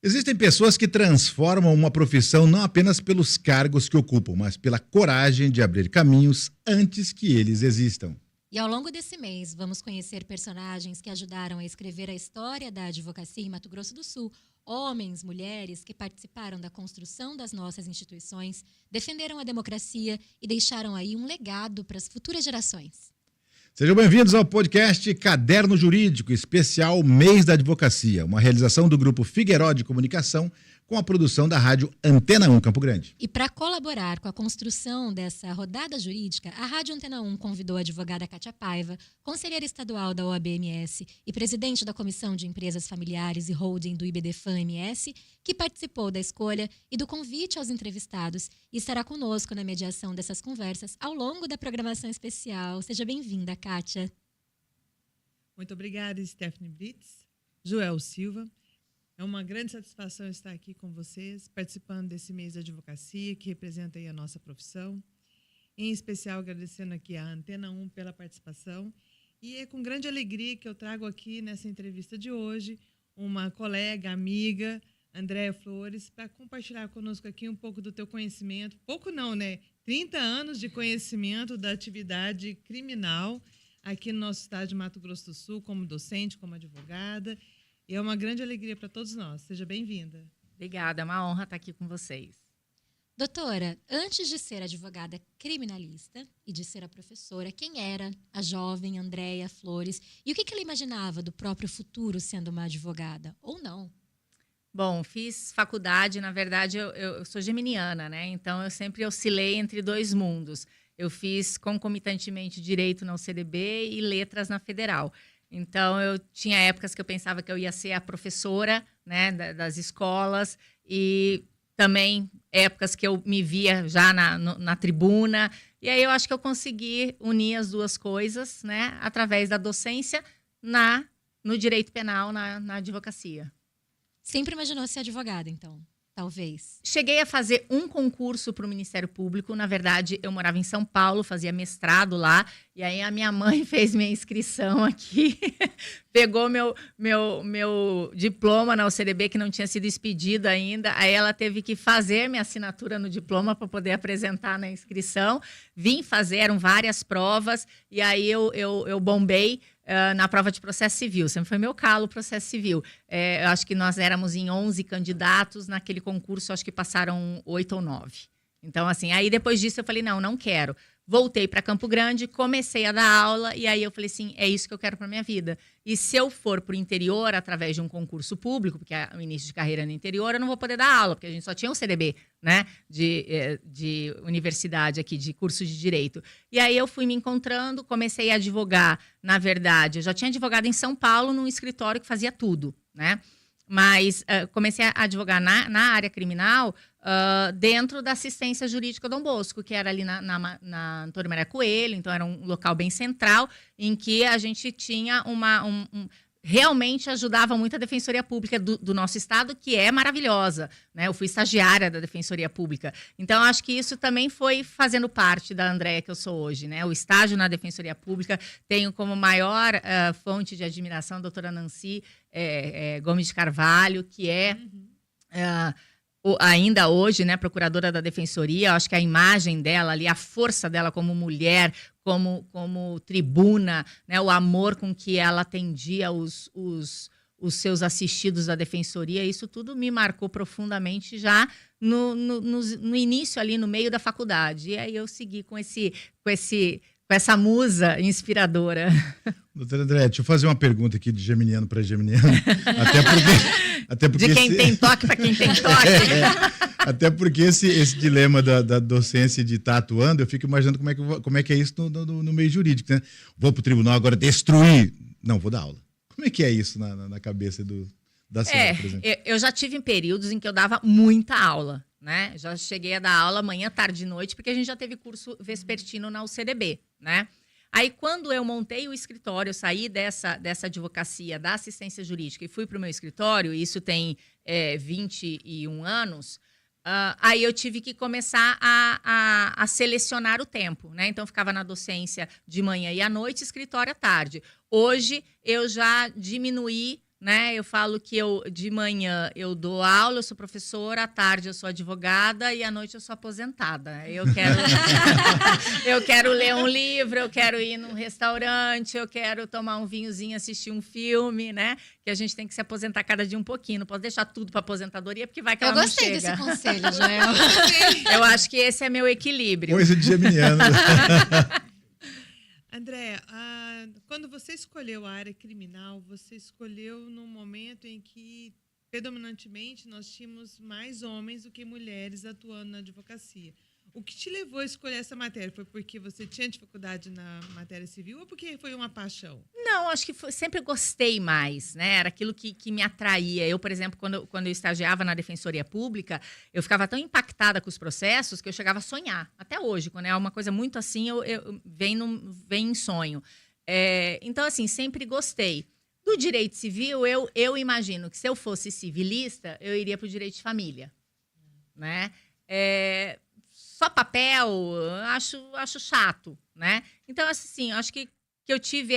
Existem pessoas que transformam uma profissão não apenas pelos cargos que ocupam, mas pela coragem de abrir caminhos antes que eles existam. E ao longo desse mês, vamos conhecer personagens que ajudaram a escrever a história da advocacia em Mato Grosso do Sul. Homens, mulheres que participaram da construção das nossas instituições, defenderam a democracia e deixaram aí um legado para as futuras gerações. Sejam bem-vindos ao podcast Caderno Jurídico, especial Mês da Advocacia, uma realização do Grupo Figueiró de Comunicação com a produção da rádio Antena 1 Campo Grande. E para colaborar com a construção dessa rodada jurídica, a Rádio Antena 1 convidou a advogada Kátia Paiva, conselheira estadual da OAB-MS e presidente da Comissão de Empresas Familiares e Holding do IBDFAM-MS, que participou da escolha e do convite aos entrevistados e estará conosco na mediação dessas conversas ao longo da programação especial. Seja bem-vinda, Kátia. Muito obrigada, Stephanie Brits, Joel Silva. É uma grande satisfação estar aqui com vocês, participando desse mês de advocacia, que representa aí a nossa profissão. Em especial, agradecendo aqui a Antena 1 pela participação. E é com grande alegria que eu trago aqui, nessa entrevista de hoje, uma colega, amiga, Andréia Flores, para compartilhar conosco aqui um pouco do teu conhecimento. Pouco não, né? 30 anos de conhecimento da atividade criminal aqui no nosso estado de Mato Grosso do Sul, como docente, como advogada. E é uma grande alegria para todos nós. Seja bem-vinda. Obrigada, é uma honra estar aqui com vocês. Doutora, antes de ser advogada criminalista e de ser a professora, quem era a jovem Andréia Flores? E o que ela imaginava do próprio futuro sendo uma advogada? Ou não? Bom, fiz faculdade, na verdade, eu sou geminiana, né? Então, eu sempre oscilei entre dois mundos. Eu fiz concomitantemente Direito na UCDB e Letras na Federal. Então, eu tinha épocas que eu pensava que eu ia ser a professora, né, das escolas, e também épocas que eu me via já na tribuna. E aí eu acho que eu consegui unir as duas coisas, né, através da docência no direito penal, na advocacia. Sempre imaginou ser advogada, então? Talvez. Cheguei a fazer um concurso para o Ministério Público. Na verdade, eu morava em São Paulo, fazia mestrado lá. E aí a minha mãe fez minha inscrição aqui, pegou meu diploma na UCDB, que não tinha sido expedido ainda. Aí ela teve que fazer minha assinatura no diploma para poder apresentar na inscrição. Vim fazer, eram várias provas. E aí eu bombei na prova de processo civil. Sempre foi meu calo, processo civil. Eu acho que nós éramos em 11 candidatos. Naquele concurso, acho que passaram 8 ou 9. Então, assim, aí depois disso eu falei, não quero. Voltei para Campo Grande, comecei a dar aula e aí eu falei assim, é isso que eu quero para minha vida. E se eu for para o interior através de um concurso público, porque é o início de carreira no interior, eu não vou poder dar aula, porque a gente só tinha um CDB, né, de universidade aqui, de curso de direito. E aí eu fui me encontrando, comecei a advogar, na verdade, eu já tinha advogado em São Paulo, num escritório que fazia tudo, né? Mas comecei a advogar na área criminal dentro da assistência jurídica Dom Bosco, que era ali na Antônio Maria Coelho, então era um local bem central, em que a gente tinha realmente ajudava muito a Defensoria Pública do nosso estado, que é maravilhosa, né? Eu fui estagiária da Defensoria Pública. Então, acho que isso também foi fazendo parte da Andréia que eu sou hoje, né? O estágio na Defensoria Pública, tenho como maior fonte de admiração a doutora Nancy Gomes de Carvalho, que é... ainda hoje, né, procuradora da Defensoria. Acho que a imagem dela ali, a força dela como mulher, como tribuna, né, o amor com que ela atendia os seus assistidos da Defensoria, isso tudo me marcou profundamente já no início ali, no meio da faculdade. E aí eu segui com essa musa inspiradora. Doutora André, deixa eu fazer uma pergunta aqui de geminiano para geminiano. Até porque de quem tem toque para quem tem toque. Até porque esse dilema da docência de estar atuando, eu fico imaginando como é que é isso no meio jurídico, né? Vou para o tribunal agora destruir. Não, vou dar aula. Como é que é isso na cabeça da senhora, por exemplo? Eu já tive períodos em que eu dava muita aula, né? Já cheguei a dar aula manhã, tarde e noite, porque a gente já teve curso vespertino na UCDB, né? Aí, quando eu montei o escritório, eu saí dessa advocacia, da assistência jurídica e fui para o meu escritório, e isso tem 21 anos, aí eu tive que começar a selecionar o tempo, né? Então, eu ficava na docência de manhã e à noite, escritório à tarde. Hoje, eu já diminuí né? Eu falo que de manhã eu dou aula, eu sou professora, à tarde eu sou advogada e à noite eu sou aposentada. Eu quero ler um livro, eu quero ir num restaurante, eu quero tomar um vinhozinho, assistir um filme, né? Que a gente tem que se aposentar cada dia um pouquinho, não pode deixar tudo para aposentadoria, porque vai que ela não chega. Eu gostei desse conselho, Joel. Eu acho que esse é meu equilíbrio. Coisa de geminiano. André, quando você escolheu a área criminal, você escolheu num momento em que, predominantemente, nós tínhamos mais homens do que mulheres atuando na advocacia. O que te levou a escolher essa matéria? Foi porque você tinha dificuldade na matéria civil ou porque foi uma paixão? Não, acho que sempre gostei mais, né? Era aquilo que me atraía. Eu, por exemplo, quando eu estagiava na Defensoria Pública, eu ficava tão impactada com os processos que eu chegava a sonhar. Até hoje, quando é uma coisa muito assim, vem em sonho. Então, assim, sempre gostei. Do direito civil, eu imagino que se eu fosse civilista, eu iria para o direito de família, né? Só papel, acho chato, né? Então, assim, acho que eu tive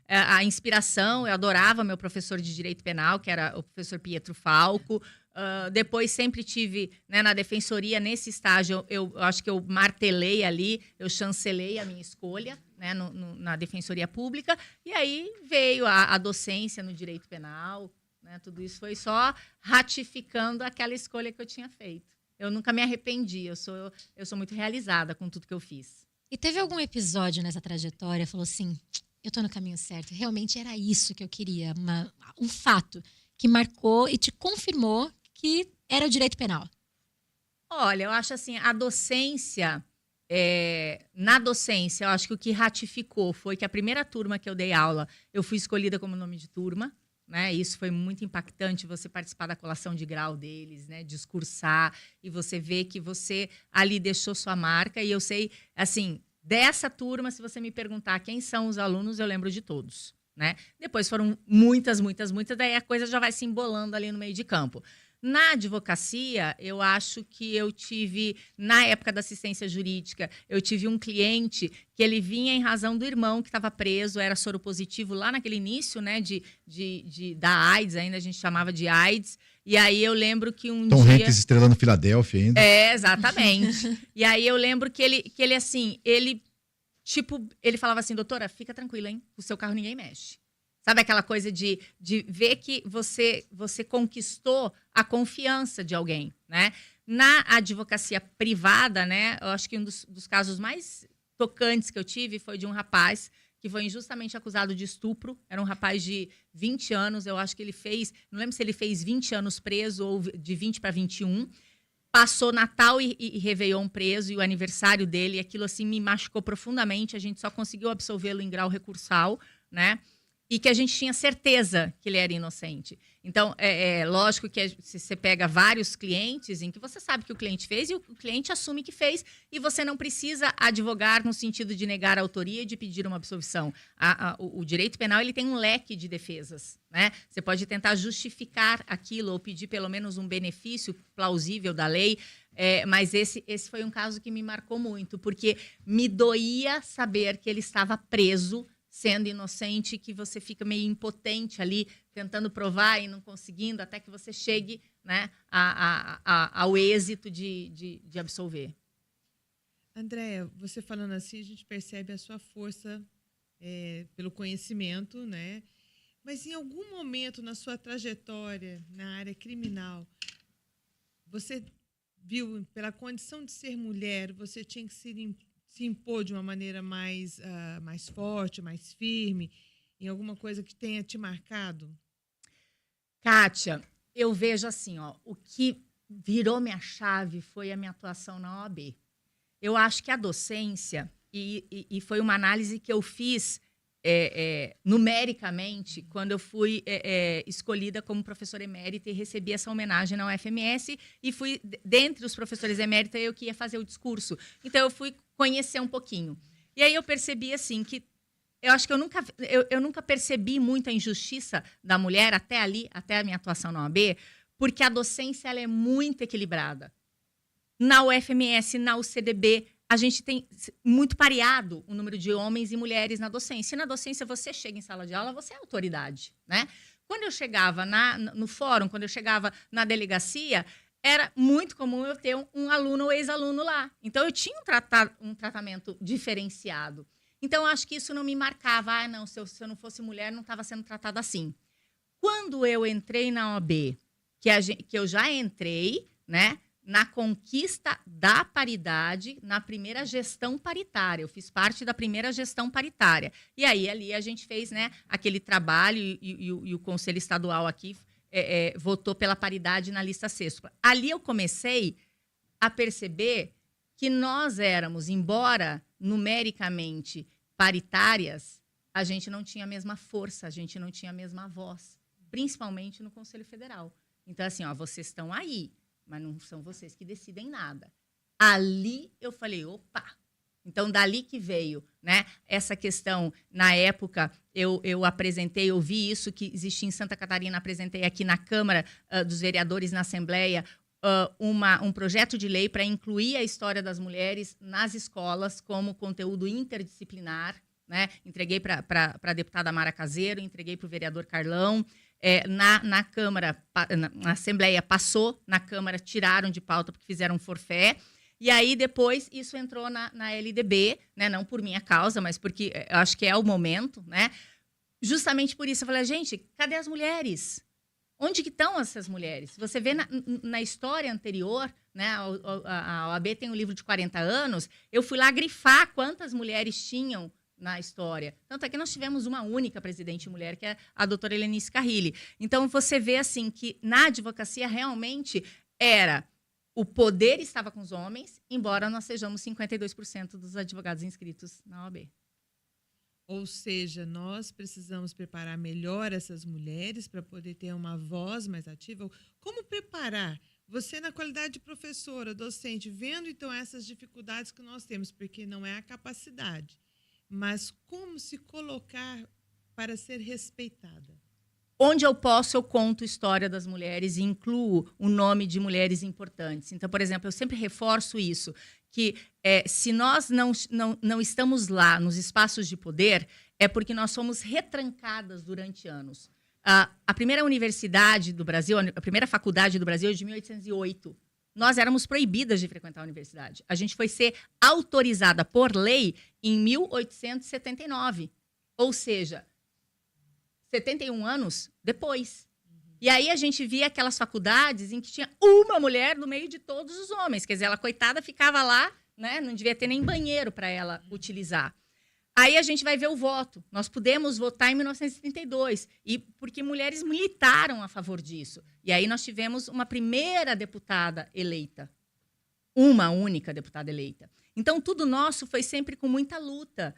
a inspiração, eu adorava meu professor de Direito Penal, que era o professor Pietro Falco. Depois sempre tive, né, na defensoria, nesse estágio, eu acho que eu martelei ali, eu chancelei a minha escolha, né, na defensoria pública, e aí veio a docência no Direito Penal, né, tudo isso foi só ratificando aquela escolha que eu tinha feito. Eu nunca me arrependi, eu sou muito realizada com tudo que eu fiz. E teve algum episódio nessa trajetória, falou assim, eu tô no caminho certo, realmente era isso que eu queria, um fato que marcou e te confirmou que era o direito penal? Olha, eu acho assim, a docência, na docência, eu acho que o que ratificou foi que a primeira turma que eu dei aula, eu fui escolhida como nome de turma, né? Isso foi muito impactante, você participar da colação de grau deles, né? Discursar, e você ver que você ali deixou sua marca. E eu sei, assim, dessa turma, se você me perguntar quem são os alunos, eu lembro de todos, né? Depois foram muitas, daí a coisa já vai se embolando ali no meio de campo. Na advocacia, eu acho que eu tive, na época da assistência jurídica, eu tive um cliente que ele vinha em razão do irmão que estava preso, era soropositivo lá naquele início, né, da AIDS, ainda a gente chamava de AIDS. E aí eu lembro que um Tom dia... Hanks estrelando Filadélfia ainda. Exatamente. E aí eu lembro que ele assim, ele falava assim, doutora, fica tranquila, hein, o seu carro ninguém mexe. Sabe aquela coisa de ver que você conquistou a confiança de alguém, né? Na advocacia privada, né? Eu acho que um dos casos mais tocantes que eu tive foi de um rapaz que foi injustamente acusado de estupro. Era um rapaz de 20 anos, eu acho que ele fez... Não lembro se ele fez 20 anos preso ou de 20 para 21. Passou Natal e Réveillon preso e o aniversário dele. E aquilo, assim, me machucou profundamente. A gente só conseguiu absolvê-lo em grau recursal, né? E que a gente tinha certeza que ele era inocente. Então, lógico que se você pega vários clientes em que você sabe que o cliente fez e o cliente assume que fez e você não precisa advogar no sentido de negar a autoria e de pedir uma absolvição. O direito penal ele tem um leque de defesas, né? Você pode tentar justificar aquilo ou pedir pelo menos um benefício plausível da lei, mas esse foi um caso que me marcou muito, porque me doía saber que ele estava preso sendo inocente, que você fica meio impotente ali, tentando provar e não conseguindo, até que você chegue, né, ao êxito de absolver. Andréa, você falando assim, a gente percebe a sua força pelo conhecimento, né? Mas em algum momento na sua trajetória na área criminal, você viu, pela condição de ser mulher, você tinha que se impor de uma maneira mais forte, mais firme, em alguma coisa que tenha te marcado? Kátia, eu vejo assim, ó, o que virou minha chave foi a minha atuação na OAB. Eu acho que a docência, e foi uma análise que eu fiz numericamente, quando eu fui escolhida como professora emérita e recebi essa homenagem na UFMS, e fui, dentre os professores eméritos, eu que ia fazer o discurso. Então, eu fui conhecer um pouquinho. E aí eu percebi, assim, que eu acho que eu nunca percebi muita injustiça da mulher até a minha atuação na OAB, porque a docência ela é muito equilibrada. Na UFMS, na UCDB, a gente tem muito pareado o número de homens e mulheres na docência. E na docência, você chega em sala de aula, você é autoridade, né? quando eu chegava no fórum, quando eu chegava na delegacia, era muito comum eu ter um aluno ou ex-aluno lá. Então, eu tinha um tratamento diferenciado. Então, eu acho que isso não me marcava. Não, se eu não fosse mulher, não estava sendo tratada assim. Quando eu entrei na OAB, que eu já entrei, né, na conquista da paridade, na primeira gestão paritária. Eu fiz parte da primeira gestão paritária. E aí, ali, a gente fez, né, aquele trabalho e o Conselho Estadual aqui votou pela paridade na lista sexta. Ali eu comecei a perceber que nós éramos, embora numericamente paritárias, a gente não tinha a mesma força, a gente não tinha a mesma voz, principalmente no Conselho Federal. Então, assim, vocês estão aí, mas não são vocês que decidem nada. Ali eu falei, opa! Então, dali que veio, né, essa questão. Na época, eu apresentei, eu vi isso que existia em Santa Catarina, apresentei aqui na Câmara dos Vereadores, na Assembleia, um projeto de lei para incluir a história das mulheres nas escolas como conteúdo interdisciplinar, né? Entreguei para a deputada Mara Caseiro, entreguei para o vereador Carlão. Na Câmara, na Assembleia, passou, na Câmara tiraram de pauta porque fizeram um forfé. E aí, depois, isso entrou na LDB, né? Não por minha causa, mas porque eu acho que é o momento, né? Justamente por isso, eu falei, gente, cadê as mulheres? Onde que estão essas mulheres? Você vê na história anterior, né? A OAB tem um livro de 40 anos, eu fui lá grifar quantas mulheres tinham na história. Tanto é que nós tivemos uma única presidente mulher, que é a doutora Helenice Carrilli. Então, você vê, assim, que na advocacia, realmente, o poder estava com os homens, embora nós sejamos 52% dos advogados inscritos na OAB. Ou seja, nós precisamos preparar melhor essas mulheres para poder ter uma voz mais ativa. Como preparar? Você, na qualidade de professora, docente, vendo, então, essas dificuldades que nós temos, porque não é a capacidade, mas como se colocar para ser respeitada? Onde eu posso, eu conto a história das mulheres e incluo o nome de mulheres importantes. Então, por exemplo, eu sempre reforço isso, que se nós não estamos lá nos espaços de poder, é porque nós somos retrancadas durante anos. A primeira universidade do Brasil, a primeira faculdade do Brasil é de 1808. Nós éramos proibidas de frequentar a universidade. A gente foi ser autorizada por lei em 1879. Ou seja, 71 anos depois. E aí a gente via aquelas faculdades em que tinha uma mulher no meio de todos os homens. Quer dizer, ela, coitada, ficava lá, né? Não devia ter nem banheiro para ela utilizar. Aí a gente vai ver o voto. Nós pudemos votar em 1932, porque mulheres militaram a favor disso. E aí nós tivemos uma primeira deputada eleita. Uma única deputada eleita. Então, tudo nosso foi sempre com muita luta.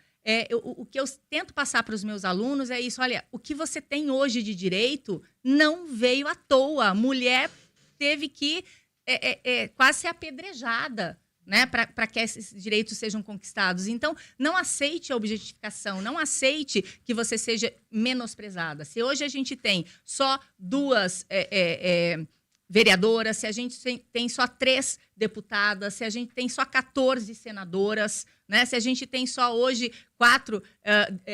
O que eu tento passar para os meus alunos é isso. Olha, o que você tem hoje de direito não veio à toa. A mulher teve que quase ser apedrejada, né, para que esses direitos sejam conquistados. Então, não aceite a objetificação, não aceite que você seja menosprezada. Se hoje a gente tem só 2 vereadoras, se a gente tem só 3 deputadas, se a gente tem só 14 senadoras, né, se a gente tem só hoje 4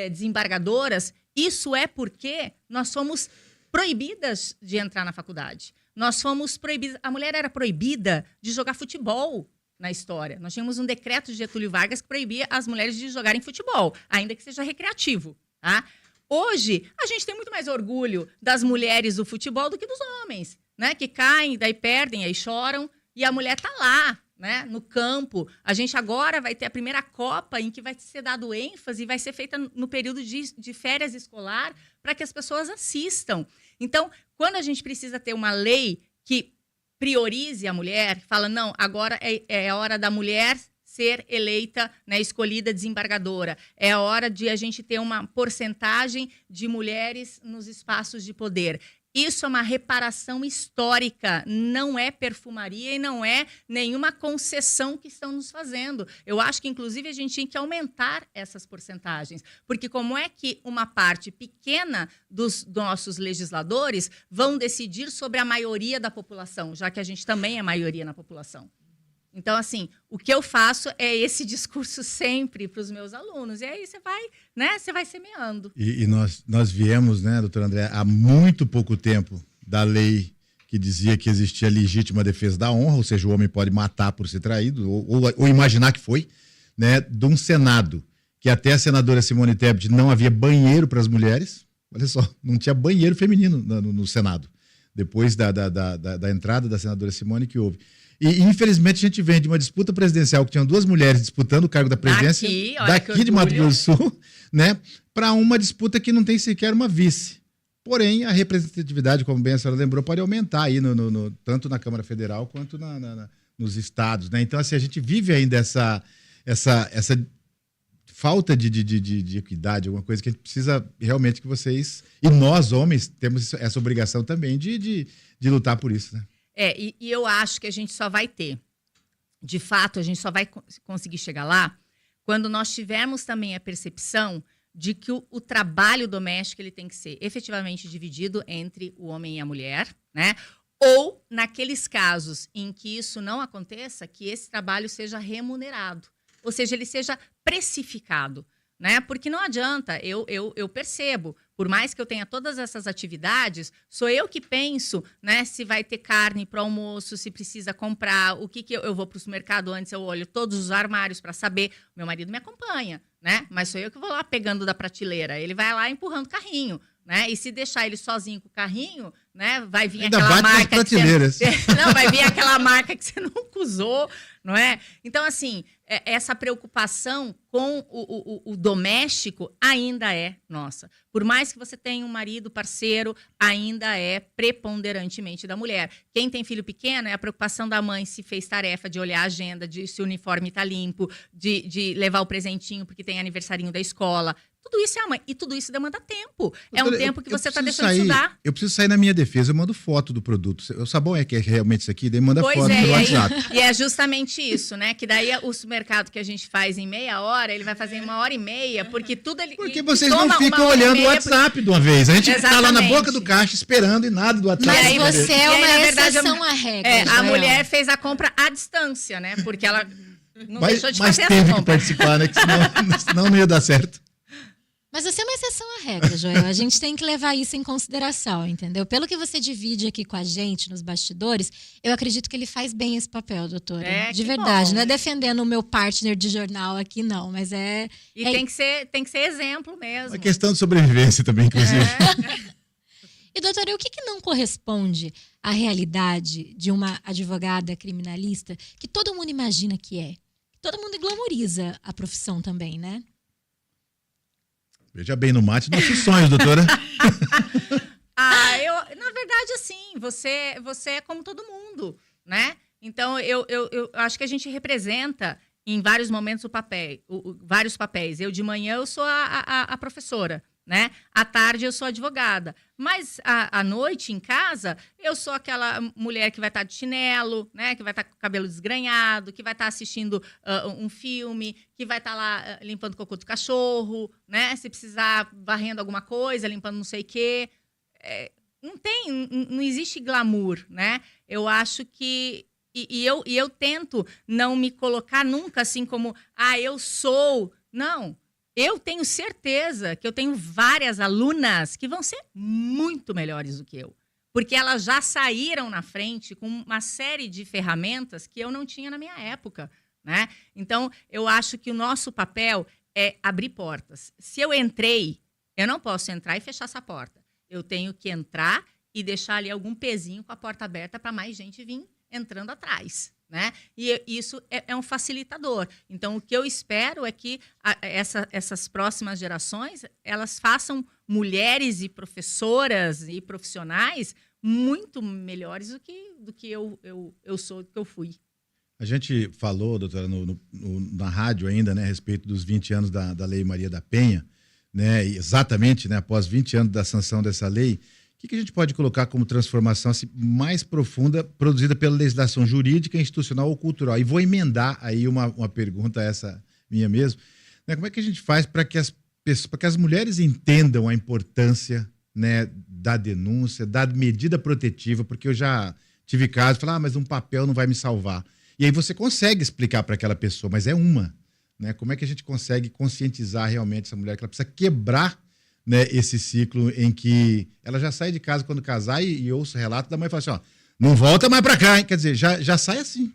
desembargadoras, isso é porque nós somos proibidas de entrar na faculdade. Nós fomos proibidas. A mulher era proibida de jogar futebol na história. Nós tínhamos um decreto de Getúlio Vargas que proibia as mulheres de jogarem futebol, ainda que seja recreativo, tá? Hoje, a gente tem muito mais orgulho das mulheres do futebol do que dos homens, né? Que caem, daí perdem, aí choram, e a mulher está lá, né? No campo. A gente agora vai ter a primeira Copa em que vai ser dado ênfase e vai ser feita no período de férias escolar para que as pessoas assistam. Então, quando a gente precisa ter uma lei que priorize a mulher, fala, não, agora é a hora da mulher ser eleita, né, escolhida desembargadora. É a hora de a gente ter uma porcentagem de mulheres nos espaços de poder. Isso é uma reparação histórica, não é perfumaria e não é nenhuma concessão que estão nos fazendo. Eu acho que, inclusive, a gente tinha que aumentar essas porcentagens, porque como é que uma parte pequena dos nossos legisladores vão decidir sobre a maioria da população, já que a gente também é maioria na população? Então, assim, o que eu faço é esse discurso sempre para os meus alunos. E aí você vai, né? Você vai semeando. E nós viemos, né, doutor André, há muito pouco tempo da lei que dizia que existia legítima defesa da honra, ou seja, o homem pode matar por ser traído, ou imaginar que foi, né, de um Senado, que até a senadora Simone Tebet não havia banheiro para as mulheres. Olha só, não tinha banheiro feminino no Senado, depois da entrada da senadora Simone que houve. E, infelizmente, a gente vem de uma disputa presidencial que tinham 2 mulheres disputando o cargo da presidência daqui de Mato Grosso do Sul, né, para uma disputa que não tem sequer uma vice. Porém, a representatividade, como bem a senhora lembrou, pode aumentar aí tanto na Câmara Federal quanto nos estados, né? Então, assim, a gente vive ainda essa falta de equidade, alguma coisa que a gente precisa realmente que vocês, e nós, homens, temos essa obrigação também de lutar por isso, né? E eu acho que a gente só vai ter, de fato, a gente só vai conseguir chegar lá quando nós tivermos também a percepção de que o trabalho doméstico ele tem que ser efetivamente dividido entre o homem e a mulher, né? Ou, naqueles casos em que isso não aconteça, que esse trabalho seja remunerado, ou seja, ele seja precificado, né? Porque não adianta, eu percebo, por mais que eu tenha todas essas atividades, sou eu que penso, né, se vai ter carne para o almoço, se precisa comprar, o que eu vou para o supermercado antes, eu olho todos os armários para saber. Meu marido me acompanha, né? Mas sou eu que vou lá pegando da prateleira, ele vai lá empurrando o carrinho, né? E se deixar ele sozinho com o carrinho, né, vai vir ainda aquela bate nas marca prateleiras. não, vai vir aquela marca que você nunca usou, não é? Então, assim, essa preocupação com o doméstico ainda é nossa. Por mais que você tenha um marido parceiro, ainda é preponderantemente da mulher. Quem tem filho pequeno é a preocupação da mãe se fez tarefa de olhar a agenda, de se o uniforme está limpo, de levar o presentinho porque tem aniversarinho da escola. Tudo isso é a mãe. E tudo isso demanda tempo. É um tempo que você está deixando de estudar. Eu preciso sair na minha defesa, eu mando foto do produto. O sabão é que é realmente isso aqui, daí manda foto pelo WhatsApp. E é justamente isso, né? Que daí o supermercado que a gente faz em meia hora, ele vai fazer em 1h30, porque tudo ele. Porque vocês não ficam olhando o WhatsApp de uma vez. A gente está lá na boca do caixa esperando e nada do WhatsApp. Mas você é uma exceção à regra. A mulher fez a compra à distância, né? Porque ela não deixou de fazer a compra. Mas teve que participar, né? Que senão não ia dar certo. Mas você é uma exceção à regra, Joel. A gente tem que levar isso em consideração, entendeu? Pelo que você divide aqui com a gente nos bastidores, eu acredito que ele faz bem esse papel, doutora. De verdade. Bom. Não é defendendo o meu partner de jornal aqui, não, mas é... E tem que ser exemplo mesmo. Uma questão de sobrevivência também, inclusive. E, doutora, o que não corresponde à realidade de uma advogada criminalista que todo mundo imagina que é? Todo mundo glamoriza a profissão também, né? Veja bem no mate nossos sonhos, doutora. Na verdade, assim, você é como todo mundo, né? Então, eu acho que a gente representa em vários momentos vários papéis. Eu, de manhã, eu sou a professora, né? À tarde, eu sou advogada. Mas, à noite, em casa, eu sou aquela mulher que vai estar de chinelo, né? Que vai estar com o cabelo desgrenhado, que vai estar assistindo um filme, que vai estar lá limpando o cocô do cachorro, né? Se precisar, varrendo alguma coisa, limpando não sei o quê. Não existe glamour, né? Eu acho que... E eu tento não me colocar nunca assim como... eu sou... Não. Eu tenho certeza que eu tenho várias alunas que vão ser muito melhores do que eu. Porque elas já saíram na frente com uma série de ferramentas que eu não tinha na minha época, né? Então, eu acho que o nosso papel é abrir portas. Se eu entrei, eu não posso entrar e fechar essa porta. Eu tenho que entrar e deixar ali algum pezinho com a porta aberta para mais gente vir entrando atrás, né? E isso é um facilitador. Então, o que eu espero é que essas próximas gerações, elas façam mulheres e professoras e profissionais muito melhores do que eu sou, do que eu fui. A gente falou, doutora, na rádio ainda, né, a respeito dos 20 anos da Lei Maria da Penha, né, e exatamente, né, após 20 anos da sanção dessa lei, o que a gente pode colocar como transformação assim, mais profunda produzida pela legislação jurídica, institucional ou cultural? E vou emendar aí uma pergunta, essa minha mesmo. Né, como é que a gente faz para que as mulheres entendam a importância, né, da denúncia, da medida protetiva? Porque eu já tive casos de falar, mas um papel não vai me salvar. E aí você consegue explicar para aquela pessoa, mas é uma. Né? Como é que a gente consegue conscientizar realmente essa mulher que ela precisa quebrar, né, esse ciclo em que ela já sai de casa quando casar e ouço o relato da mãe e fala assim, ó, não volta mais para cá, hein? Quer dizer, já sai assim.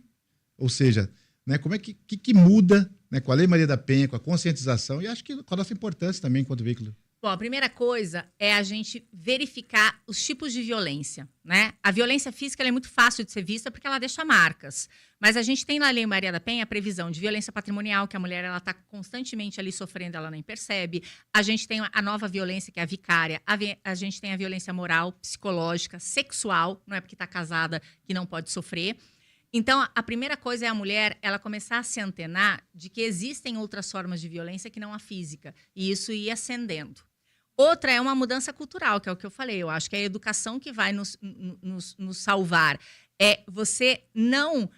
Ou seja, né, como é que muda, né, com a Lei Maria da Penha, com a conscientização e acho que com a nossa importância também enquanto veículo. Bom, a primeira coisa é a gente verificar os tipos de violência, né? A violência física ela é muito fácil de ser vista porque ela deixa marcas. Mas a gente tem na Lei Maria da Penha a previsão de violência patrimonial, que a mulher ela está constantemente ali sofrendo, ela nem percebe. A gente tem a nova violência, que é a vicária. A gente tem a violência moral, psicológica, sexual, não é porque está casada que não pode sofrer. Então, a primeira coisa é a mulher ela começar a se antenar de que existem outras formas de violência que não a física. E isso ir ascendendo. Outra é uma mudança cultural, que é o que eu falei. Eu acho que é a educação que vai nos salvar. É você não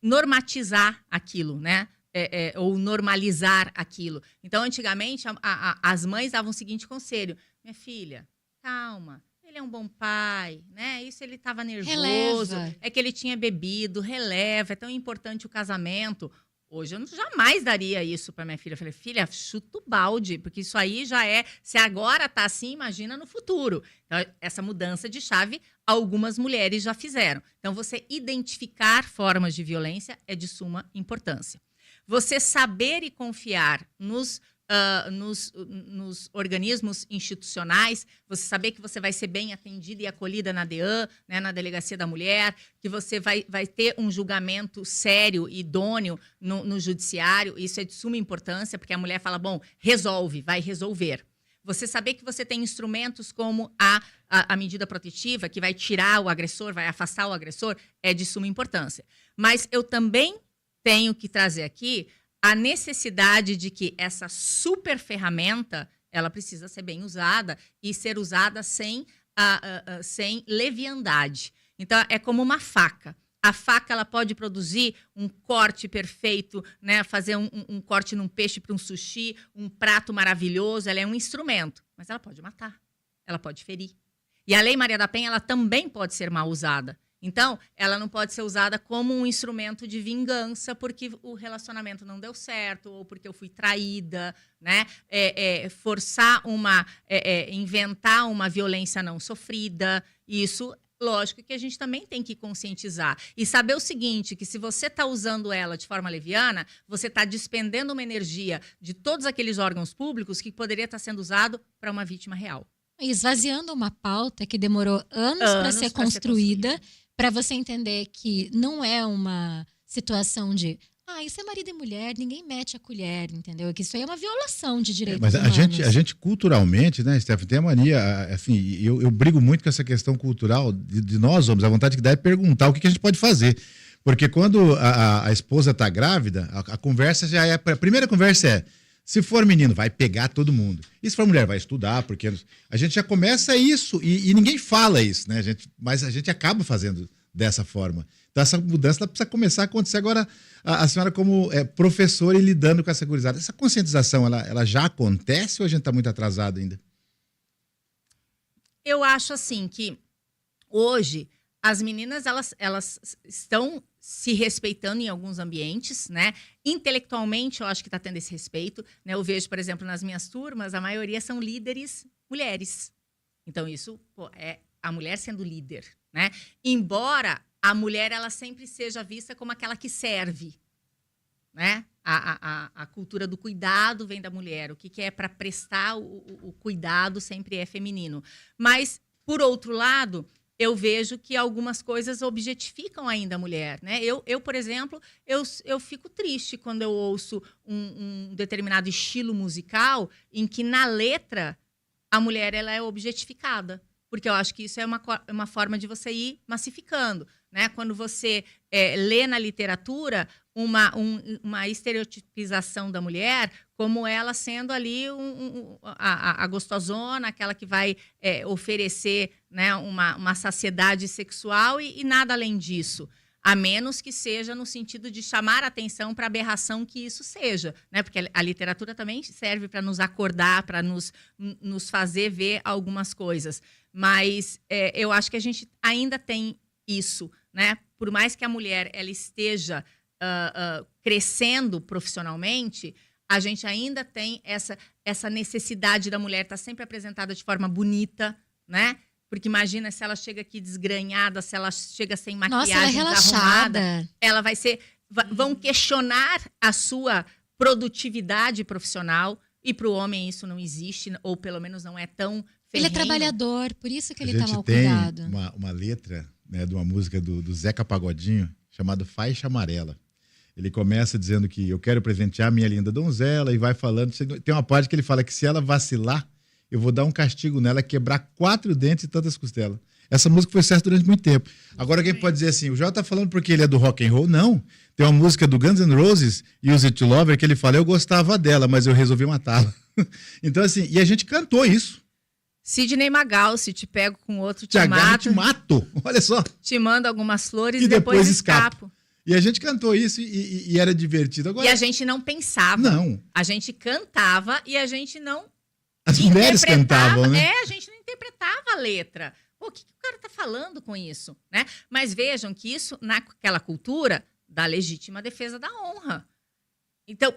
normatizar aquilo, né? Ou normalizar aquilo. Então, antigamente, as mães davam o seguinte conselho. Minha filha, calma. Ele é um bom pai, né? Isso ele estava nervoso. Releva. É que ele tinha bebido, releva. É tão importante o casamento. Hoje eu jamais daria isso para minha filha. Eu falei, filha, chuta o balde, porque isso aí já é... Se agora tá assim, imagina no futuro. Então, essa mudança de chave, algumas mulheres já fizeram. Então, você identificar formas de violência é de suma importância. Você saber e confiar nos organismos institucionais, você saber que você vai ser bem atendida e acolhida na DEAN, né, na Delegacia da Mulher, que você vai ter um julgamento sério e idôneo no judiciário, isso é de suma importância, porque a mulher fala, bom, resolve, vai resolver. Você saber que você tem instrumentos como a medida protetiva, que vai tirar o agressor, vai afastar o agressor, é de suma importância. Mas eu também tenho que trazer aqui a necessidade de que essa super ferramenta ela precisa ser bem usada e ser usada sem leviandade. Então, é como uma faca. A faca ela pode produzir um corte perfeito, né? Fazer um corte num peixe para um sushi, um prato maravilhoso. Ela é um instrumento, mas ela pode matar, ela pode ferir. E a Lei Maria da Penha ela também pode ser mal usada. Então, ela não pode ser usada como um instrumento de vingança porque o relacionamento não deu certo ou porque eu fui traída, né? Inventar uma violência não sofrida. Isso, lógico que a gente também tem que conscientizar. E saber o seguinte, que se você está usando ela de forma leviana, você está despendendo uma energia de todos aqueles órgãos públicos que poderia estar sendo usado para uma vítima real. E esvaziando uma pauta que demorou anos para ser construída, para você entender que não é uma situação de isso é marido e mulher, ninguém mete a colher, entendeu? Que isso aí é uma violação de direitos mas humanos. a gente culturalmente, né, Stephanie, tem a mania, assim, eu brigo muito com essa questão cultural de nós homens, a vontade que dá é perguntar o que a gente pode fazer. Porque quando a esposa está grávida, a conversa já é... A primeira conversa é, se for menino, vai pegar todo mundo. E se for mulher, vai estudar, porque a gente já começa isso e ninguém fala isso, né? Mas a gente acaba fazendo dessa forma. Então, essa mudança ela precisa começar a acontecer agora. A senhora, como professora e lidando com essa gurizada, essa conscientização, ela já acontece ou a gente está muito atrasado ainda? Eu acho assim que hoje as meninas elas estão se respeitando em alguns ambientes, né? Intelectualmente, eu acho que está tendo esse respeito, né? Eu vejo, por exemplo, nas minhas turmas, a maioria são líderes mulheres. Então, isso é a mulher sendo líder, né? Embora a mulher ela sempre seja vista como aquela que serve, né? A cultura do cuidado vem da mulher. O que é para prestar o cuidado sempre é feminino. Mas, por outro lado, eu vejo que algumas coisas objetificam ainda a mulher, né? Eu por exemplo, eu fico triste quando eu ouço um determinado estilo musical em que na letra a mulher ela é objetificada. Porque eu acho que isso é uma forma de você ir massificando, né? Quando você lê na literatura uma estereotipização da mulher como ela sendo ali a gostosona, aquela que vai oferecer, né, uma saciedade sexual e nada além disso. A menos que seja no sentido de chamar a atenção para a aberração que isso seja, né? Porque a literatura também serve para nos acordar, para nos fazer ver algumas coisas. Mas eu acho que a gente ainda tem isso, né? por mais que a mulher ela esteja crescendo profissionalmente, a gente ainda tem essa necessidade da mulher estar sempre apresentada de forma bonita, né? Porque imagina se ela chega aqui desgrenhada, se ela chega sem maquiagem, Nossa, ela é desarrumada, relaxada. ela vai ser... Vão questionar a sua produtividade profissional, e para o homem isso não existe, ou pelo menos não é tão Ele é ferrenho. trabalhador, por isso que A ele tá gente mal tem cuidado. uma letra, né, de uma música do Zeca Pagodinho, chamada Faixa Amarela. Ele começa dizendo que eu quero presentear minha linda donzela e vai falando. Tem uma parte que ele fala que se ela vacilar, eu vou dar um castigo nela, quebrar 4 dentes e tantas costelas. Essa música foi sucesso durante muito tempo. Agora alguém pode dizer assim, o João tá falando porque ele é do rock and roll? Não. Tem uma música do Guns N' Roses, Use It to Love Her, que ele fala, eu gostava dela, mas eu resolvi matá-la. Então assim, e a gente cantou isso. Sidney Magal, se te pego com outro, Te agarro, mato, te mato. Olha só. te mando algumas flores E e depois depois escapo. E a gente cantou isso e era divertido. Agora, E a gente não pensava. não. A gente cantava e a gente não As mulheres interpretava. cantavam, né? A gente não interpretava a letra. Pô, o que o cara tá falando com isso, né? Mas vejam que isso, naquela cultura da legítima defesa da honra. Então,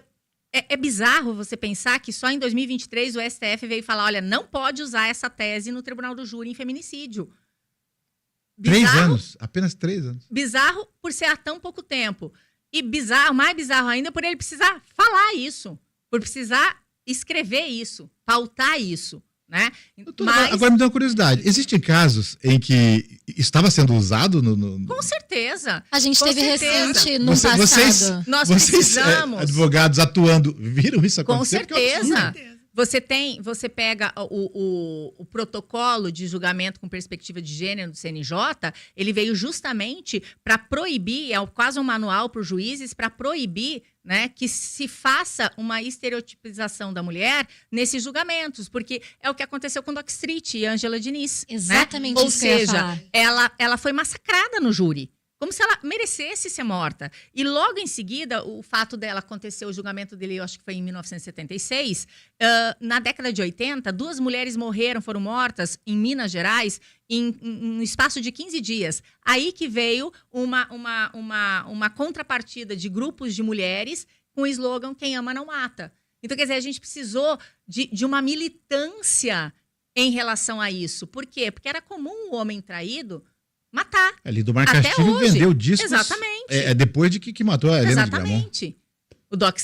é bizarro você pensar que só em 2023 o STF veio falar, olha, não pode usar essa tese no tribunal do júri em feminicídio. 3 anos, apenas 3 anos. Bizarro por ser há tão pouco tempo. E bizarro, mais bizarro ainda, por ele precisar falar isso. Por precisar escrever isso, pautar isso, né? Doutora, agora me dá uma curiosidade. Existem casos em que estava sendo usado no... Com certeza. A gente Com teve certeza. recente no passado. Nós vocês, precisamos. advogados atuando, viram isso Com acontecer? Porque é um certeza. absurdo. Você pega o protocolo de julgamento com perspectiva de gênero do CNJ, ele veio justamente para proibir, é quase um manual para os juízes, para proibir, né, que se faça uma estereotipização da mulher nesses julgamentos, porque é o que aconteceu com Doc Street e Ângela Diniz. Exatamente né? Ou isso que eu ia seja, falar. ela foi massacrada no júri. Como se ela merecesse ser morta. E logo em seguida, o fato dela acontecer, o julgamento dele, eu acho que foi em 1976, na década de 80, 2 mulheres foram mortas em Minas Gerais no espaço de 15 dias. Aí que veio uma contrapartida de grupos de mulheres com o slogan Quem ama não mata. Então, quer dizer, a gente precisou de uma militância em relação a isso. Por quê? Porque era comum o homem traído matar. Ali do Mar Até Castilho hoje. vendeu discos. Exatamente. Depois de que matou a Helena de Gramont. Exatamente. O Doc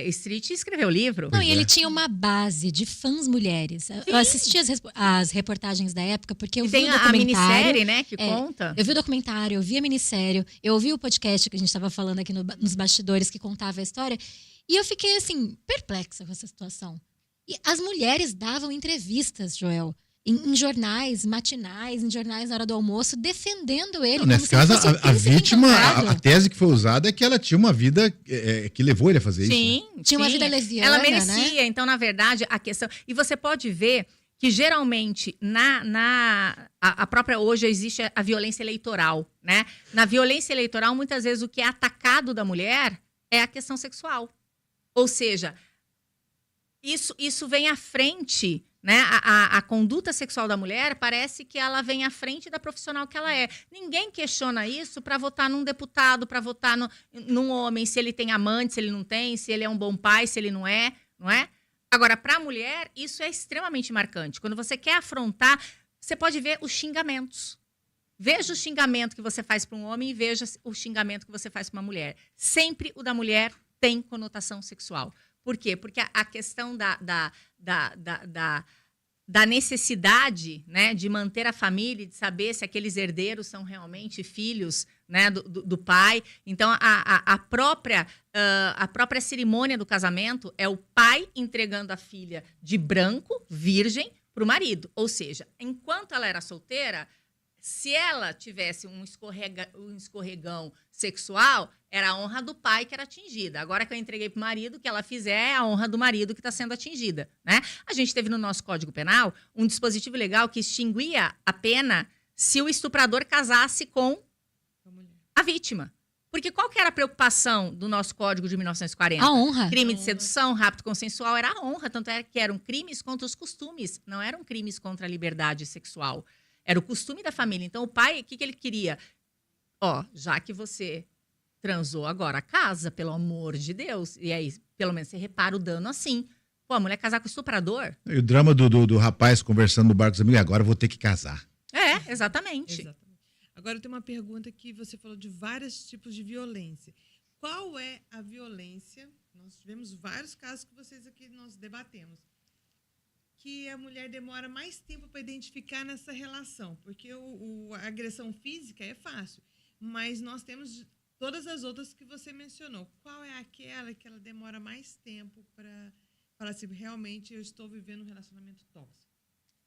Street escreveu o livro. Não, e Pois ele é. tinha uma base de fãs mulheres. Eu assisti as reportagens da época, porque eu E vi tem o a documentário. minissérie, né, que conta. Eu vi o documentário, eu vi a minissérie, eu ouvi o podcast que a gente estava falando aqui nos bastidores que contava a história. E eu fiquei, assim, perplexa com essa situação. E as mulheres davam entrevistas, Joel, em jornais matinais, em jornais na hora do almoço, defendendo ele. Não, nesse como se caso, ele fosse um a príncipe vítima, encantado. a tese que foi usada é que ela tinha uma vida que levou ele a fazer isso. Né? Sim, Tinha uma sim. vida leviana, Ela merecia. né? Então, na verdade, a questão... E você pode ver que, geralmente, a própria... Hoje existe a violência eleitoral, né? Na violência eleitoral, muitas vezes, o que é atacado da mulher é a questão sexual. Ou seja, isso vem à frente... Né? A conduta sexual da mulher parece que ela vem à frente da profissional que ela é. Ninguém questiona isso para votar num deputado, para votar num homem, se ele tem amante, se ele não tem, se ele é um bom pai, se ele não é? Agora, para a mulher, isso é extremamente marcante. Quando você quer afrontar, você pode ver os xingamentos. Veja o xingamento que você faz para um homem e veja o xingamento que você faz para uma mulher. Sempre o da mulher tem conotação sexual. Por quê? Porque a questão da necessidade, né, de manter a família, de saber se aqueles herdeiros são realmente filhos, né, do pai. Então, a própria cerimônia do casamento é o pai entregando a filha de branco, virgem, para o marido. Ou seja, enquanto ela era solteira, se ela tivesse um escorregão sexual, era a honra do pai que era atingida. Agora que eu entreguei para o marido, o que ela fizer é a honra do marido que está sendo atingida. Né? A gente teve no nosso Código Penal um dispositivo legal que extinguia a pena se o estuprador casasse com a vítima. Porque qual que era a preocupação do nosso Código de 1940? A honra. Crime de sedução, rapto consensual, era a honra. Tanto é que eram crimes contra os costumes, não eram crimes contra a liberdade sexual. Era o costume da família. Então, o pai, o que ele queria? ó, já que você transou agora, casa, pelo amor de Deus. E aí, pelo menos você repara o dano assim. Pô, a mulher casar com estuprador? E o drama do rapaz conversando no bar com os amigos, agora eu vou ter que casar. Exatamente. Exatamente. Agora tem uma pergunta que você falou de vários tipos de violência. Qual é a violência? Nós tivemos vários casos que vocês aqui nós debatemos. Que a mulher demora mais tempo para identificar nessa relação. Porque a agressão física é fácil. Mas nós temos todas as outras que você mencionou. Qual é aquela que ela demora mais tempo para falar assim, realmente eu estou vivendo um relacionamento tóxico?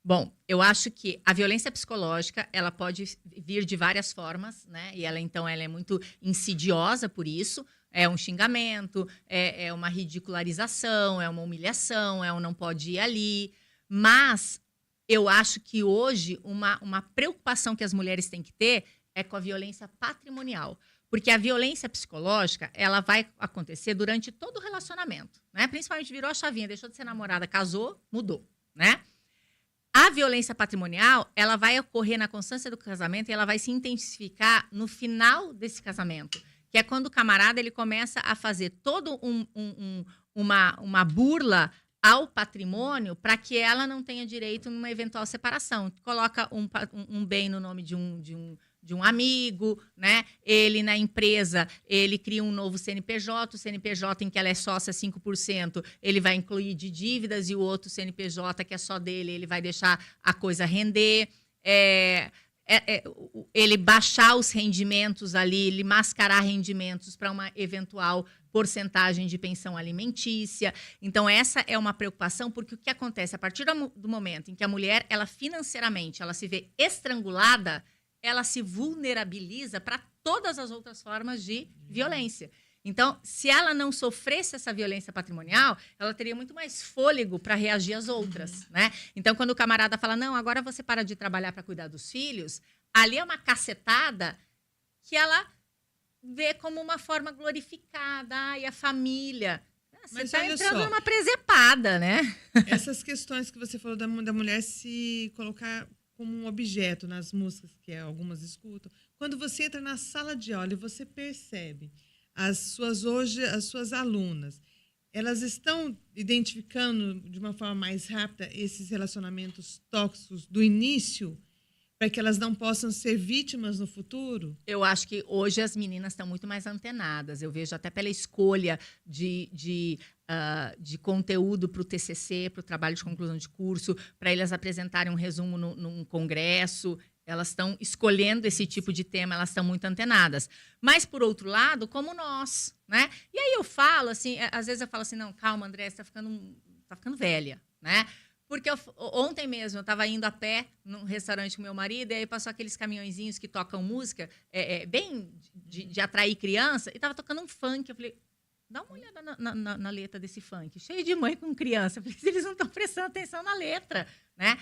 Bom, eu acho que a violência psicológica, ela pode vir de várias formas, né? E ela é muito insidiosa por isso. É um xingamento, é uma ridicularização, é uma humilhação, é um não pode ir ali. Mas eu acho que hoje uma preocupação que as mulheres têm que ter é com a violência patrimonial. Porque a violência psicológica, ela vai acontecer durante todo o relacionamento, né? Principalmente virou a chavinha, deixou de ser namorada, casou, mudou, né? A violência patrimonial, ela vai ocorrer na constância do casamento e ela vai se intensificar no final desse casamento, que é quando o camarada ele começa a fazer todo uma burla ao patrimônio para que ela não tenha direito numa eventual separação. Coloca um bem no nome de um amigo, né? Ele na empresa, ele cria um novo CNPJ, o CNPJ em que ela é sócia 5%, ele vai incluir de dívidas e o outro CNPJ que é só dele, ele vai deixar a coisa render. Ele baixar os rendimentos ali, ele mascarar rendimentos para uma eventual porcentagem de pensão alimentícia. Então, essa é uma preocupação, porque o que acontece? A partir do momento em que a mulher, ela financeiramente, ela se vê estrangulada, ela se vulnerabiliza para todas as outras formas de violência. Então, se ela não sofresse essa violência patrimonial, ela teria muito mais fôlego para reagir às outras, né? Então, quando o camarada fala, não, agora você para de trabalhar para cuidar dos filhos, ali é uma cacetada que ela vê como uma forma glorificada. Ai, a família. Você está entrando numa presepada, né? Essas questões que você falou da mulher se colocar como um objeto nas músicas que algumas escutam. Quando você entra na sala de aula e você percebe as suas alunas, elas estão identificando de uma forma mais rápida esses relacionamentos tóxicos do início para que elas não possam ser vítimas no futuro? Eu acho que hoje as meninas estão muito mais antenadas. Eu vejo até pela escolha de conteúdo para o TCC, para o trabalho de conclusão de curso, para elas apresentarem um resumo num congresso. Elas estão escolhendo esse tipo de tema, elas estão muito antenadas. Mas, por outro lado, como nós, né? E aí eu falo assim, às vezes eu falo assim, não, calma, André, você está ficando velha, né? Porque ontem mesmo eu estava indo a pé num restaurante com meu marido, e aí passou aqueles caminhõezinhos que tocam música, bem de atrair criança, e estava tocando um funk. Eu falei, dá uma olhada na letra desse funk, cheio de mãe com criança. Eu falei, eles não estão prestando atenção na letra, né?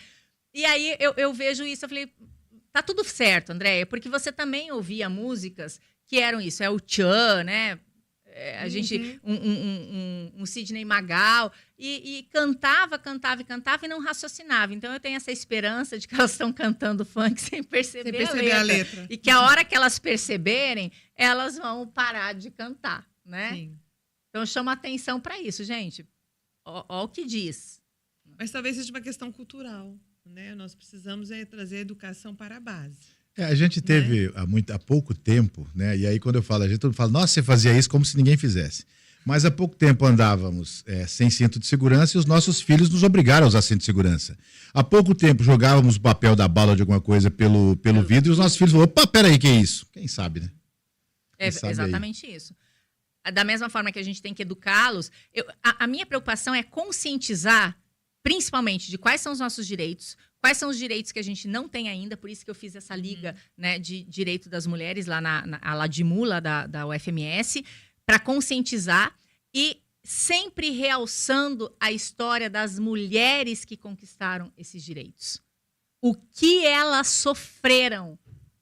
E aí eu vejo isso, eu falei, tá tudo certo, Andréia, porque você também ouvia músicas que eram isso, é o Tchan, né? A gente, um Sidney Magal, e cantava e não raciocinava. Então, eu tenho essa esperança de que elas estão cantando funk sem perceber a letra. E que a hora que elas perceberem, elas vão parar de cantar, né? Sim. Então, chama atenção para isso, gente. Ó o que diz. Mas talvez seja uma questão cultural, né? Nós precisamos trazer a educação para a base. A gente teve há pouco tempo, né? E aí quando eu falo, a gente todo mundo fala, nossa, você fazia isso como se ninguém fizesse. Mas há pouco tempo andávamos sem cinto de segurança e os nossos filhos nos obrigaram a usar cinto de segurança. Há pouco tempo jogávamos o papel da bala de alguma coisa pelo vidro e os nossos filhos falaram, opa, peraí, que é isso? Quem sabe, né? É exatamente isso. Da mesma forma que a gente tem que educá-los, a minha preocupação é conscientizar, principalmente, de quais são os nossos direitos, quais são os direitos que a gente não tem ainda, por isso que eu fiz essa liga, né, de direito das mulheres lá na LADIMU, lá da UFMS, para conscientizar e sempre realçando a história das mulheres que conquistaram esses direitos. O que elas sofreram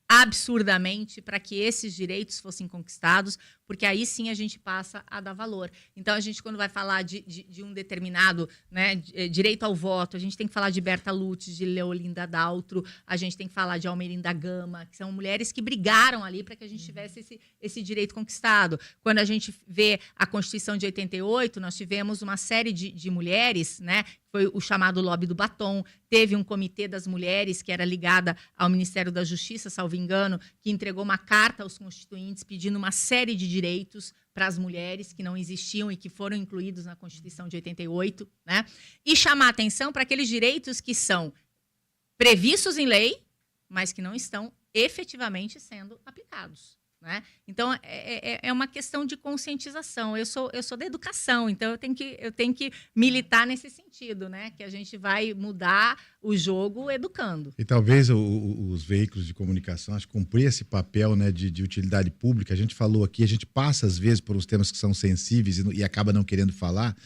absurdamente para que esses direitos fossem conquistados, porque aí sim a gente passa a dar valor. Então, a gente, quando vai falar de um determinado, né, direito ao voto, a gente tem que falar de Berta Lutz, de Leolinda Daltro, a gente tem que falar de Almerinda Gama, que são mulheres que brigaram ali para que a gente tivesse esse direito conquistado. Quando a gente vê a Constituição de 88, nós tivemos uma série de mulheres, né, foi o chamado lobby do batom, teve um comitê das mulheres que era ligada ao Ministério da Justiça, salvo engano, que entregou uma carta aos constituintes pedindo uma série de direitos para as mulheres que não existiam e que foram incluídos na Constituição de 88, né? E chamar atenção para aqueles direitos que são previstos em lei, mas que não estão efetivamente sendo aplicados, né? Então, é uma questão de conscientização. Eu sou da educação, então eu tenho que militar nesse sentido, né? Que a gente vai mudar o jogo educando. E talvez os veículos de comunicação, acho que cumprir esse papel, né, de utilidade pública. A gente falou aqui, a gente passa às vezes por uns temas que são sensíveis e acaba não querendo falar,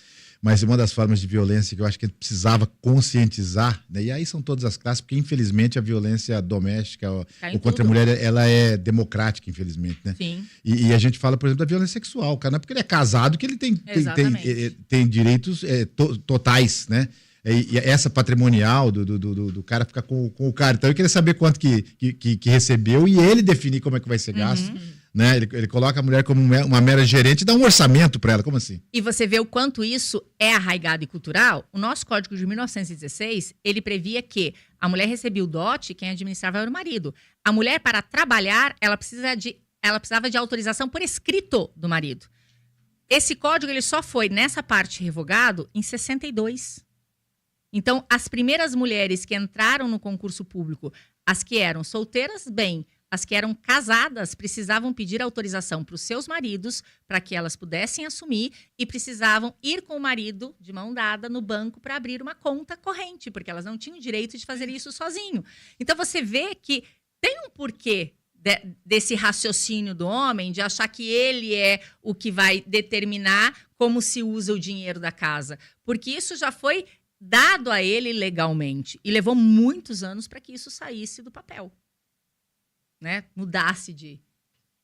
mas uma das formas de violência que eu acho que a gente precisava conscientizar, né? E aí são todas as classes, porque infelizmente a violência doméstica ou contra a mulher, ela é democrática, infelizmente, né? Sim. E a gente fala, por exemplo, da violência sexual, cara, não é porque ele é casado que ele tem direitos totais, né? E essa patrimonial do cara ficar com o cara. Então eu queria saber quanto que recebeu e ele definir como é que vai ser gasto. Né? Ele coloca a mulher como uma mera gerente e dá um orçamento para ela. Como assim? E você vê o quanto isso é arraigado e cultural. O nosso Código de 1916, ele previa que a mulher recebia o dote, quem administrava era o marido. A mulher, para trabalhar, ela precisava de autorização por escrito do marido. Esse código ele só foi, nessa parte, revogado em 62. Então, as primeiras mulheres que entraram no concurso público, as que eram solteiras, bem, as que eram casadas precisavam pedir autorização para os seus maridos para que elas pudessem assumir e precisavam ir com o marido de mão dada no banco para abrir uma conta corrente, porque elas não tinham direito de fazer isso sozinho. Então, você vê que tem um porquê desse raciocínio do homem de achar que ele é o que vai determinar como se usa o dinheiro da casa. Porque isso já foi dado a ele legalmente e levou muitos anos para que isso saísse do papel. Né? Mudasse de...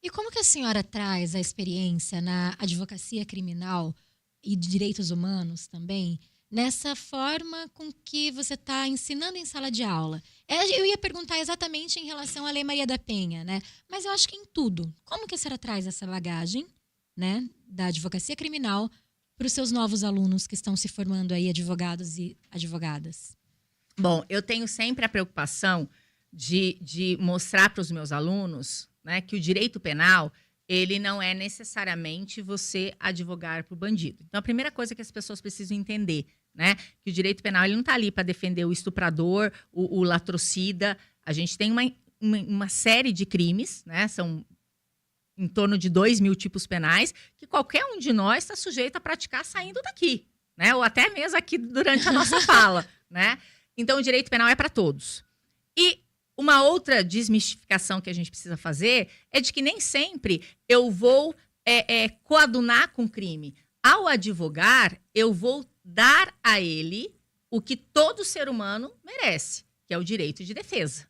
E como que a senhora traz a experiência na advocacia criminal e de direitos humanos também, nessa forma com que você está ensinando em sala de aula? Eu ia perguntar exatamente em relação à Lei Maria da Penha, né? Mas eu acho que em tudo. Como que a senhora traz essa bagagem, né, da advocacia criminal para os seus novos alunos que estão se formando aí, advogados e advogadas? Bom, eu tenho sempre a preocupação de mostrar para os meus alunos, né, que o direito penal, ele não é necessariamente você advogar para o bandido. Então, a primeira coisa que as pessoas precisam entender, né, que o direito penal ele não está ali para defender o estuprador, o latrocida. A gente tem uma série de crimes, né, são em torno de 2.000 tipos penais, que qualquer um de nós está sujeito a praticar saindo daqui, né, ou até mesmo aqui durante a nossa fala, né? Então, o direito penal é para todos. E uma outra desmistificação que a gente precisa fazer é de que nem sempre eu vou coadunar com crime. Ao advogar, eu vou dar a ele o que todo ser humano merece, que é o direito de defesa,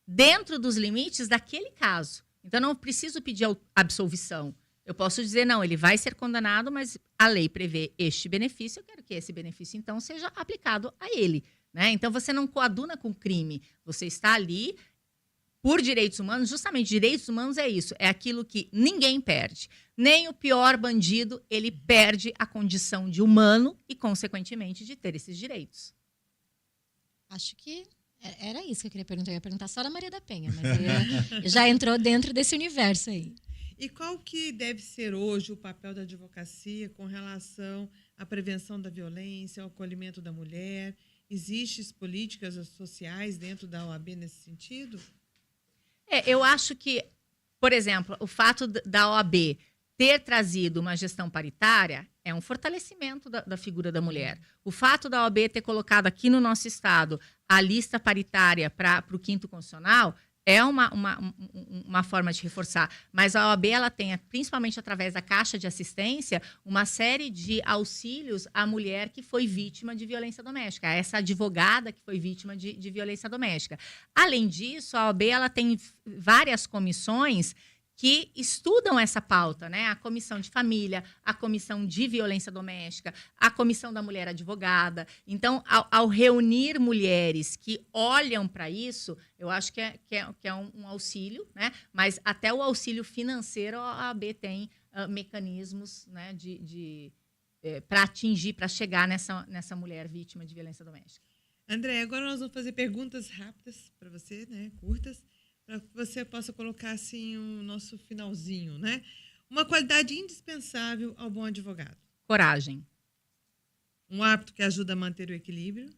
dentro dos limites daquele caso. Então, eu não preciso pedir absolvição. Eu posso dizer, não, ele vai ser condenado, mas a lei prevê este benefício, eu quero que esse benefício, então, seja aplicado a ele. Né? Então, você não coaduna com crime. Você está ali por direitos humanos. Justamente, direitos humanos é isso. É aquilo que ninguém perde. Nem o pior bandido, ele perde a condição de humano e, consequentemente, de ter esses direitos. Acho que era isso que eu queria perguntar. Eu ia perguntar só da Maria da Penha, mas já entrou dentro desse universo aí. E qual que deve ser hoje o papel da advocacia com relação à prevenção da violência, ao acolhimento da mulher? Existem políticas sociais dentro da OAB nesse sentido? Eu acho que, por exemplo, o fato da OAB ter trazido uma gestão paritária é um fortalecimento da figura da mulher. O fato da OAB ter colocado aqui no nosso estado a lista paritária para o 5º Constitucional é uma forma de reforçar. Mas a OAB ela tem, principalmente através da Caixa de Assistência, uma série de auxílios à mulher que foi vítima de violência doméstica, a essa advogada que foi vítima de violência doméstica. Além disso, a OAB ela tem várias comissões que estudam essa pauta, né? A comissão de família, a comissão de violência doméstica, a comissão da mulher advogada. Então, ao reunir mulheres que olham para isso, eu acho que é um auxílio, né? Mas até o auxílio financeiro, a OAB tem mecanismos, né, para atingir, para chegar nessa mulher vítima de violência doméstica. André, agora nós vamos fazer perguntas rápidas para você, né, curtas, para que você possa colocar assim o nosso finalzinho, né? Uma qualidade indispensável ao bom advogado. Coragem. Um hábito que ajuda a manter o equilíbrio.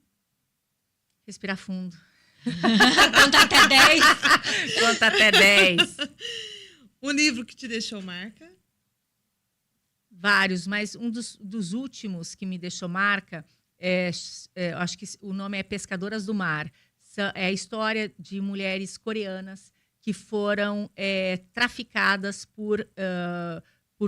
Respirar fundo. Conta até 10. Conta até 10. Um livro que te deixou marca. Vários, mas um dos últimos que me deixou marca, acho que o nome é Pescadoras do Mar. É a história de mulheres coreanas que foram traficadas por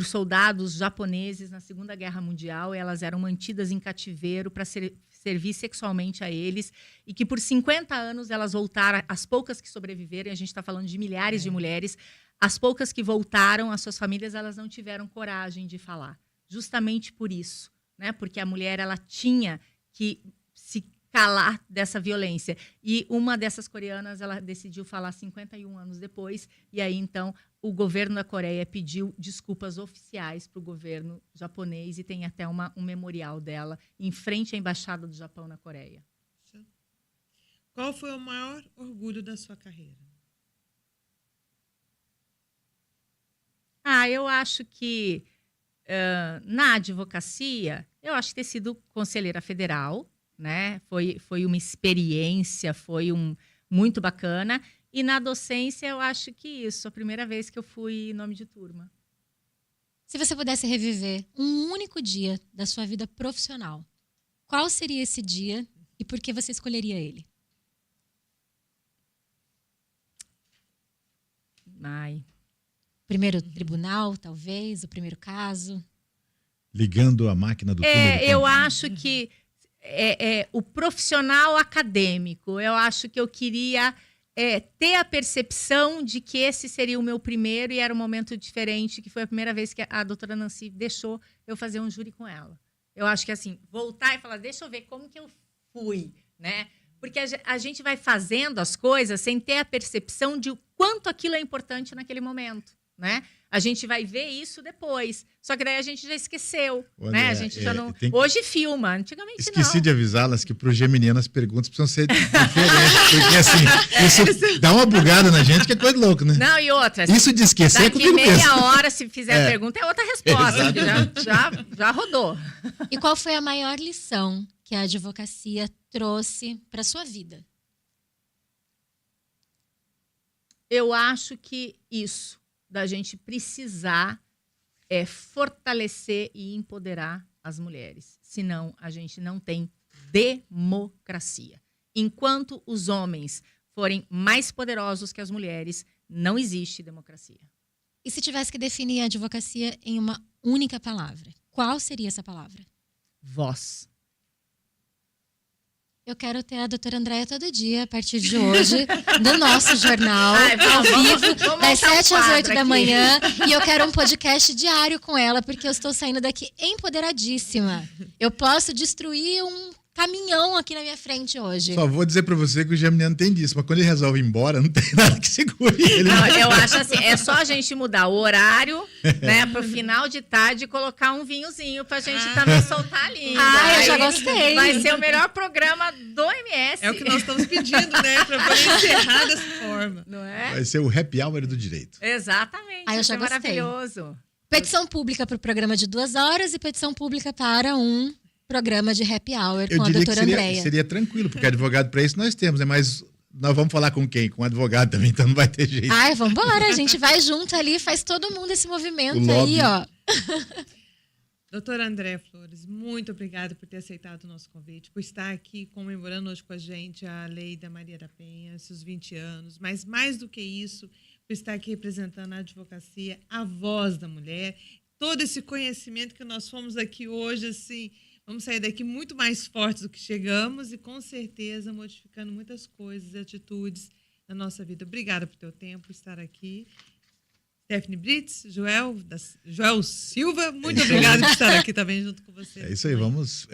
soldados japoneses na Segunda Guerra Mundial. Elas eram mantidas em cativeiro para servir sexualmente a eles, e que por 50 anos elas voltaram, as poucas que sobreviveram, a gente está falando de milhares de mulheres, as poucas que voltaram, as suas famílias, elas não tiveram coragem de falar. Justamente por isso, né? Porque a mulher, ela tinha que se calar dessa violência. E uma dessas coreanas, ela decidiu falar 51 anos depois, e aí, então, o governo da Coreia pediu desculpas oficiais para o governo japonês, e tem até um memorial dela em frente à Embaixada do Japão na Coreia. Qual foi o maior orgulho da sua carreira? Eu acho que na advocacia, eu acho que ter sido conselheira federal, né? Foi uma experiência, muito bacana. E na docência, eu acho que isso, a primeira vez que eu fui nome de turma. Se você pudesse reviver um único dia da sua vida profissional, qual seria esse dia e por que você escolheria ele? Primeiro tribunal, talvez, o primeiro caso? Ligando a máquina do túnel do tempo. Eu acho que o profissional acadêmico, eu acho que eu queria ter a percepção de que esse seria o meu primeiro, e era um momento diferente, que foi a primeira vez que a doutora Nancy deixou eu fazer um júri com ela. Eu acho que, assim, voltar e falar, deixa eu ver como que eu fui, né? Porque a gente vai fazendo as coisas sem ter a percepção de o quanto aquilo é importante naquele momento, né? A gente vai ver isso depois. Só que daí a gente já esqueceu, né? A gente já não... Hoje filma, antigamente Esqueci não. de avisá-las que para o geminiano as perguntas precisam ser diferentes. Porque assim, isso dá uma bugada na gente que é coisa louca, né? Não, e outra. Isso de esquecer é comigo mesmo. Daqui meia hora, se fizer a pergunta, é outra resposta. Já rodou. E qual foi a maior lição que a advocacia trouxe para a sua vida? Eu acho que isso, da gente precisar fortalecer e empoderar as mulheres. Senão, a gente não tem democracia. Enquanto os homens forem mais poderosos que as mulheres, não existe democracia. E se tivesse que definir a advocacia em uma única palavra, qual seria essa palavra? Voz. Eu quero ter a doutora Andréia todo dia, a partir de hoje, no nosso jornal, ao vivo, das 7 às 8 da manhã. E eu quero um podcast diário com ela, porque eu estou saindo daqui empoderadíssima. Eu posso destruir um caminhão aqui na minha frente hoje. Só vou dizer pra você que o geminiano tem disso, mas quando ele resolve ir embora, não tem nada que segure ele. Não, eu acho assim, é só a gente mudar o horário, né, pro final de tarde e colocar um vinhozinho pra gente também soltar a língua. Eu já gostei. Vai ser o melhor programa do MS. É o que nós estamos pedindo, né? Pra poder encerrar dessa forma. Não é? Vai ser o happy hour do direito. Exatamente. Eu Isso já é gostei. maravilhoso. Petição pública para o programa de 2 horas e petição pública para um programa de happy hour com a doutora Andréia. Seria tranquilo, porque advogado para isso nós temos, né? Mas nós vamos falar com quem? Com o advogado também, então não vai ter jeito. Vamos embora, a gente vai junto ali, faz todo mundo esse movimento O lobby. aí, ó. Doutora Andréia Flores, muito obrigada por ter aceitado o nosso convite, por estar aqui comemorando hoje com a gente a Lei da Maria da Penha, seus 20 anos, mas mais do que isso, por estar aqui representando a advocacia, a voz da mulher, todo esse conhecimento que nós fomos aqui hoje, assim, vamos sair daqui muito mais fortes do que chegamos e, com certeza, modificando muitas coisas e atitudes na nossa vida. Obrigada por teu tempo, por estar aqui. Stephanie Brits, Joel Silva, muito obrigado por estar aqui também junto com vocês. É isso aí, vamos.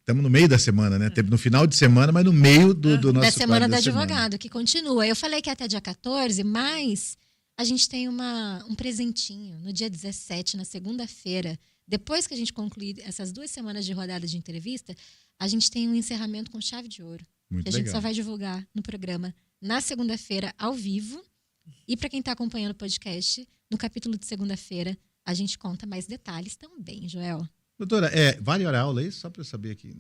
Estamos no meio da semana, né? No final de semana, mas no meio do nosso Da Semana do quadro da Advogado, que continua. Eu falei que é até dia 14, mas a gente tem um presentinho no dia 17, na segunda-feira. Depois que a gente concluir essas 2 semanas de rodada de entrevista, a gente tem um encerramento com chave de ouro. Muito Que a gente legal. só vai divulgar no programa na segunda-feira, ao vivo. E para quem está acompanhando o podcast, no capítulo de segunda-feira, a gente conta mais detalhes também, Joel. Doutora, vale hora aula isso? Só para eu saber aqui.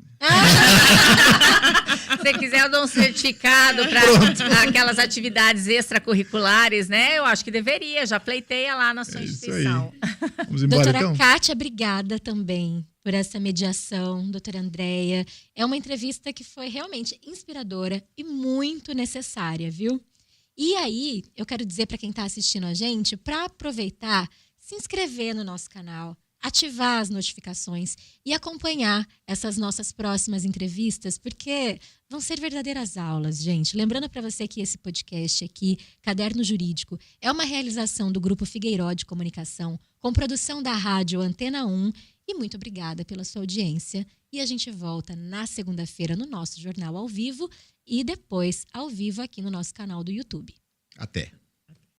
Se você quiser, eu dou um certificado para aquelas atividades extracurriculares, né? Eu acho que deveria, já pleiteia lá na sua instituição. Vamos embora, Doutora então? Kátia, obrigada também por essa mediação. Doutora Andréia, é uma entrevista que foi realmente inspiradora e muito necessária, viu? E aí, eu quero dizer para quem está assistindo a gente, para aproveitar, se inscrever no nosso canal, ativar as notificações e acompanhar essas nossas próximas entrevistas, porque vão ser verdadeiras aulas, gente. Lembrando para você que esse podcast aqui, Caderno Jurídico, é uma realização do Grupo Figueiró de Comunicação, com produção da rádio Antena 1. E muito obrigada pela sua audiência. E a gente volta na segunda-feira no nosso Jornal ao Vivo e depois ao vivo aqui no nosso canal do YouTube. Até.